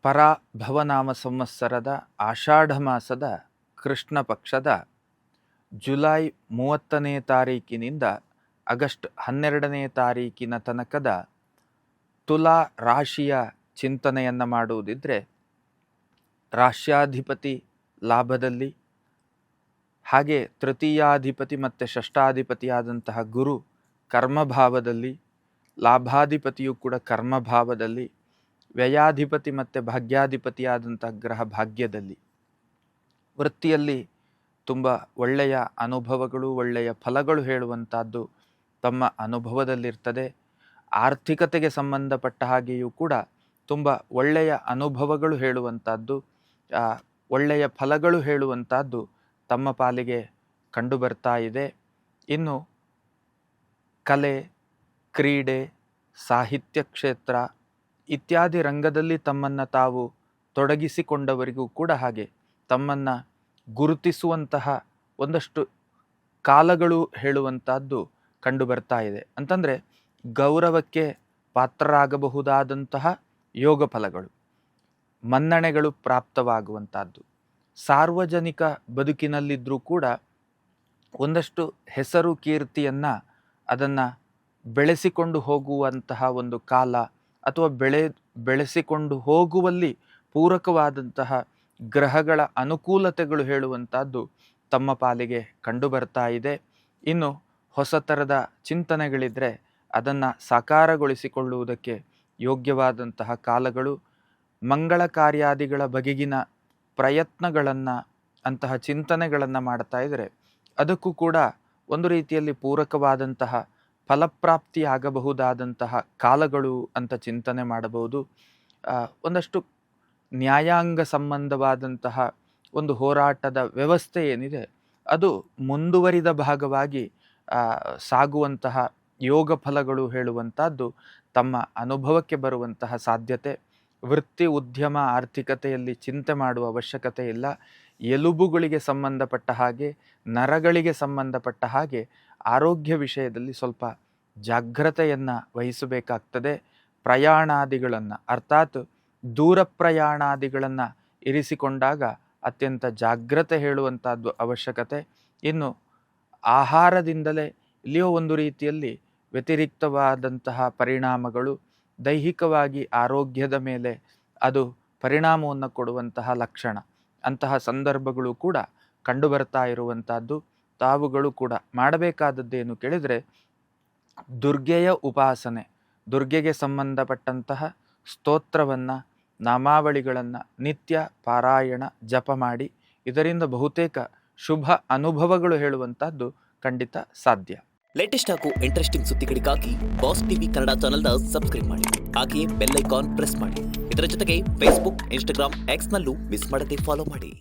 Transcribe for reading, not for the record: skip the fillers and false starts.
ಪರಾಭವನಾಮ ಸಂವತ್ಸರದ ಆಷಾಢ ಮಾಸದ ಕೃಷ್ಣ ಪಕ್ಷದ ಜುಲೈ 30ನೇ ತಾರೀಕಿನಿಂದ ಆಗಸ್ಟ್ 12ನೇ ತಾರೀಕಿನ ತನಕದ ತುಲಾ ರಾಶಿಯ ಚಿಂತನೆಯನ್ನು ಮಾಡುವುದಿದ್ರೆ, ರಾಶ್ಯಾಧಿಪತಿ ಲಾಭದಲ್ಲಿ, ಹಾಗೆ ತೃತೀಯಾಧಿಪತಿ ಮತ್ತು ಷಷ್ಠಾಧಿಪತಿಯಾದಂತಹ ಗುರು ಕರ್ಮಭಾವದಲ್ಲಿ, ಲಾಭಾಧಿಪತಿಯು ಕೂಡ ಕರ್ಮಭಾವದಲ್ಲಿ, ವ್ಯಯಾಧಿಪತಿ ಮತ್ತು ಭಾಗ್ಯಾಧಿಪತಿಯಾದಂತಹ ಗ್ರಹ ಭಾಗ್ಯದಲ್ಲಿ. ವೃತ್ತಿಯಲ್ಲಿ ತುಂಬ ಒಳ್ಳೆಯ ಅನುಭವಗಳು, ಒಳ್ಳೆಯ ಫಲಗಳು ಹೇಳುವಂಥದ್ದು ತಮ್ಮ ಅನುಭವದಲ್ಲಿರ್ತದೆ. ಆರ್ಥಿಕತೆಗೆ ಸಂಬಂಧಪಟ್ಟ ಹಾಗೆಯೂ ಕೂಡ ತುಂಬ ಒಳ್ಳೆಯ ಅನುಭವಗಳು ಹೇಳುವಂಥದ್ದು, ಒಳ್ಳೆಯ ಫಲಗಳು ಹೇಳುವಂಥದ್ದು ತಮ್ಮ ಪಾಲಿಗೆ ಕಂಡು ಬರ್ತಾ ಇದೆ. ಇನ್ನು ಕಲೆ, ಕ್ರೀಡೆ, ಸಾಹಿತ್ಯ ಕ್ಷೇತ್ರ ಇತ್ಯಾದಿ ರಂಗದಲ್ಲಿ ತಮ್ಮನ್ನು ತಾವು ತೊಡಗಿಸಿಕೊಂಡವರಿಗೂ ಕೂಡ ಹಾಗೆ ತಮ್ಮನ್ನು ಗುರುತಿಸುವಂತಹ ಒಂದಷ್ಟು ಕಾಲಗಳು ಹೇಳುವಂಥದ್ದು ಕಂಡು ಬರ್ತಾ ಇದೆ. ಅಂತಂದರೆ ಗೌರವಕ್ಕೆ ಪಾತ್ರರಾಗಬಹುದಾದಂತಹ ಯೋಗ ಫಲಗಳು, ಮನ್ನಣೆಗಳು ಪ್ರಾಪ್ತವಾಗುವಂಥದ್ದು, ಸಾರ್ವಜನಿಕ ಬದುಕಿನಲ್ಲಿದ್ದರೂ ಕೂಡ ಒಂದಷ್ಟು ಹೆಸರು ಕೀರ್ತಿಯನ್ನು ಅದನ್ನು ಬೆಳೆಸಿಕೊಂಡು ಹೋಗುವಂತಹ ಒಂದು ಕಾಲ, ಅಥವಾ ಬೆಳೆಸಿಕೊಂಡು ಹೋಗುವಲ್ಲಿ ಪೂರಕವಾದಂತಹ ಗ್ರಹಗಳ ಅನುಕೂಲತೆಗಳು ಹೇಳುವಂಥದ್ದು ತಮ್ಮ ಪಾಲಿಗೆ ಕಂಡು ಬರ್ತಾ ಇದೆ. ಇನ್ನು ಹೊಸ ಥರದ ಚಿಂತನೆಗಳಿದ್ದರೆ ಅದನ್ನು ಸಾಕಾರಗೊಳಿಸಿಕೊಳ್ಳುವುದಕ್ಕೆ ಯೋಗ್ಯವಾದಂತಹ ಕಾಲಗಳು. ಮಂಗಳ ಕಾರ್ಯಾದಿಗಳ ಬಗೆಗಿನ ಪ್ರಯತ್ನಗಳನ್ನು, ಅಂತಹ ಚಿಂತನೆಗಳನ್ನು ಮಾಡ್ತಾ ಇದ್ದರೆ ಅದಕ್ಕೂ ಕೂಡ ಒಂದು ರೀತಿಯಲ್ಲಿ ಪೂರಕವಾದಂತಹ ಫಲಪ್ರಾಪ್ತಿಯಾಗಬಹುದಾದಂತಹ ಕಾಲಗಳು ಅಂತ ಚಿಂತನೆ ಮಾಡಬಹುದು. ಒಂದಷ್ಟು ನ್ಯಾಯಾಂಗ ಸಂಬಂಧವಾದಂತಹ ಒಂದು ಹೋರಾಟದ ವ್ಯವಸ್ಥೆ ಏನಿದೆ ಅದು ಮುಂದುವರಿದ ಭಾಗವಾಗಿ ಸಾಗುವಂತಹ ಯೋಗ ಫಲಗಳು ಹೇಳುವಂಥದ್ದು ತಮ್ಮ ಅನುಭವಕ್ಕೆ ಬರುವಂತಹ ಸಾಧ್ಯತೆ. ವೃತ್ತಿ, ಉದ್ಯಮ, ಆರ್ಥಿಕತೆಯಲ್ಲಿ ಚಿಂತೆ ಮಾಡುವ ಅವಶ್ಯಕತೆ ಇಲ್ಲ. ಎಲುಬುಗಳಿಗೆ ಸಂಬಂಧಪಟ್ಟ ಹಾಗೆ, ನರಗಳಿಗೆ ಸಂಬಂಧಪಟ್ಟ ಹಾಗೆ ಆರೋಗ್ಯ ವಿಷಯದಲ್ಲಿ ಸ್ವಲ್ಪ ಜಾಗ್ರತೆಯನ್ನು ವಹಿಸಬೇಕಾಗ್ತದೆ. ಪ್ರಯಾಣಾದಿಗಳನ್ನು, ಅರ್ಥಾತ್ ದೂರ ಪ್ರಯಾಣಾದಿಗಳನ್ನು ಇರಿಸಿಕೊಂಡಾಗ ಅತ್ಯಂತ ಜಾಗ್ರತೆ ಹೇಳುವಂಥದ್ದು ಅವಶ್ಯಕತೆ. ಇನ್ನು ಆಹಾರದಿಂದಲೇ ಇಲ್ಲಿಯೋ ಒಂದು ರೀತಿಯಲ್ಲಿ ವ್ಯತಿರಿಕ್ತವಾದಂತಹ ಪರಿಣಾಮಗಳು, ದೈಹಿಕವಾಗಿ ಆರೋಗ್ಯದ ಮೇಲೆ ಅದು ಪರಿಣಾಮವನ್ನು ಕೊಡುವಂತಹ ಲಕ್ಷಣ, ಅಂತಹ ಸಂದರ್ಭಗಳು ಕೂಡ ಕಂಡುಬರ್ತಾ ಇರುವಂಥದ್ದು. ತಾವುಗಳು ಕೂಡ ಮಾಡಬೇಕಾದದ್ದೇನು ಕೇಳಿದರೆ, ದುರ್ಗೆಯ ಉಪಾಸನೆ, ದುರ್ಗೆಗೆ ಸಂಬಂಧಪಟ್ಟಂತಹ ಸ್ತೋತ್ರವನ್ನು, ನಾಮಾವಳಿಗಳನ್ನು ನಿತ್ಯ ಪಾರಾಯಣ ಜಪ ಮಾಡಿ. ಇದರಿಂದ ಬಹುತೇಕ ಶುಭ ಅನುಭವಗಳು ಹೇಳುವಂಥದ್ದು ಖಂಡಿತ ಸಾಧ್ಯ. ಲೇಟೆಸ್ಟ್ ಹಾಗೂ ಇಂಟ್ರೆಸ್ಟಿಂಗ್ ಸುದ್ದಿಗಳಿಗಾಗಿ ಬಾಸ್ ಟಿವಿ ಕನ್ನಡ ಚಾನೆಲ್ನ ಸಬ್ಸ್ಕ್ರೈಬ್ ಮಾಡಿ. ಹಾಗೆಯೇ ಬೆಲ್ ಐಕಾನ್ ಪ್ರೆಸ್ ಮಾಡಿ. ಇದರ ಜೊತೆಗೆ ಫೇಸ್ಬುಕ್, ಇನ್ಸ್ಟಾಗ್ರಾಮ್, ಎಕ್ಸ್ನಲ್ಲೂ ಮಿಸ್ ಮಾಡದೆ ಫಾಲೋ ಮಾಡಿ.